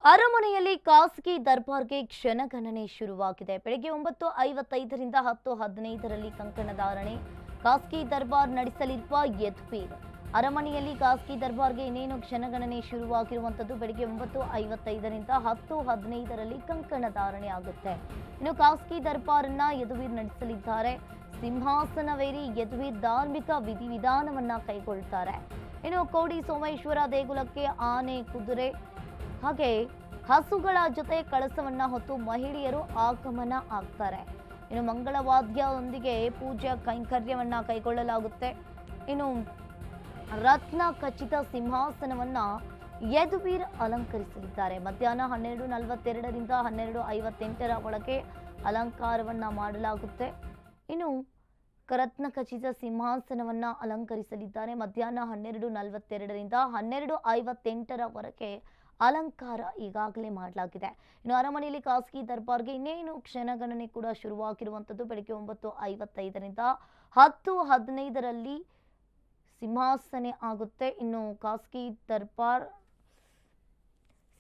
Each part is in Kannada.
ಅರಮನೆಯಲ್ಲಿ ಖಾಸಗಿ ದರ್ಬಾರ್ಗೆ ಕ್ಷಣಗಣನೆ ಶುರುವಾಗಿದೆ. ಬೆಳಗ್ಗೆ 9:55ರಿಂದ 10:15ರಲ್ಲಿ ಕಂಕಣಧಾರಣೆ. ಖಾಸಗಿ ದರ್ಬಾರ್ ನಡೆಸಲಿರುವ ಯದುವೀರ್. ಅರಮನೆಯಲ್ಲಿ ಖಾಸಗಿ ದರ್ಬಾರ್ಗೆ ಇನ್ನೇನು ಕ್ಷಣಗಣನೆ ಶುರುವಾಗಿರುವಂಥದ್ದು. ಬೆಳಗ್ಗೆ 9:55ರಿಂದ 10:15ರಲ್ಲಿ ಕಂಕಣಧಾರಣೆ ಆಗುತ್ತೆ. ಇನ್ನು ಖಾಸಗಿ ದರ್ಬಾರನ್ನ ಯದುವೀರ್ ನಡೆಸಲಿದ್ದಾರೆ. ಸಿಂಹಾಸನವೇರಿ ಯದುವೀರ್ ಧಾರ್ಮಿಕ ವಿಧಿವಿಧಾನವನ್ನ ಕೈಗೊಳ್ಳುತ್ತಾರೆ. ಇನ್ನು ಕೋಡಿ ಸೋಮೇಶ್ವರ ದೇಗುಲಕ್ಕೆ ಆನೆ, ಕುದುರೆ ಹಾಗೆ ಹಸುಗಳ ಜೊತೆ ಕಳಸವನ್ನ ಹೊತ್ತು ಮಹಿಳೆಯರು ಆಗಮನ ಆಗ್ತಾರೆ. ಇನ್ನು ಮಂಗಳವಾದ್ಯದೊಂದಿಗೆ ಪೂಜಾ ಕೈಂಕರ್ಯವನ್ನ ಕೈಗೊಳ್ಳಲಾಗುತ್ತೆ. ಇನ್ನು ರತ್ನ ಖಚಿತ ಸಿಂಹಾಸನವನ್ನ ಯದುವೀರ್ ಅಲಂಕರಿಸಲಿದ್ದಾರೆ. ಮಧ್ಯಾಹ್ನ 12:42ರಿಂದ 12:58ರ ಒಳಗೆ ಅಲಂಕಾರವನ್ನ ಮಾಡಲಾಗುತ್ತೆ. ಇನ್ನು ರತ್ನ ಖಚಿತ ಸಿಂಹಾಸನವನ್ನ ಅಲಂಕರಿಸಲಿದ್ದಾರೆ. ಮಧ್ಯಾಹ್ನ 12:42ರಿಂದ 12:58ರವರೆಗೆ ಅಲಂಕಾರ ಈಗಾಗಲೇ ಮಾಡಲಾಗಿದೆ. ಇನ್ನು ಅರಮನೆಯಲ್ಲಿ ಖಾಸಗಿ ದರ್ಬಾರ್ಗೆ ಇನ್ನೇನು ಕ್ಷಣಗಣನೆ ಕೂಡ ಶುರುವಾಗಿರುವಂಥದ್ದು. ಬೆಳಗ್ಗೆ 9:55ರಿಂದ 10:15ರಲ್ಲಿ ಸಿಂಹಾಸನೆ ಆಗುತ್ತೆ. ಇನ್ನು ಖಾಸಗಿ ದರ್ಬಾರ್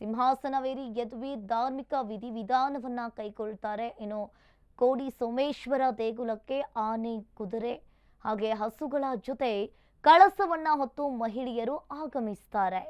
ಸಿಂಹಾಸನವೇರಿ ಯದುವೀರ್ ಧಾರ್ಮಿಕ ವಿಧಿವಿಧಾನವನ್ನ ಕೈಗೊಳ್ಳುತ್ತಾರೆ. ಇನ್ನು ಕೋಡಿ ಸೋಮೇಶ್ವರ ದೇಗುಲಕ್ಕೆ ಆನೆ, ಕುದುರೆ ಹಾಗೆ ಹಸುಗಳ ಜೊತೆ ಕಳಸವನ್ನ ಹೊತ್ತು ಮಹಿಳೆಯರು ಆಗಮಿಸ್ತಾರೆ.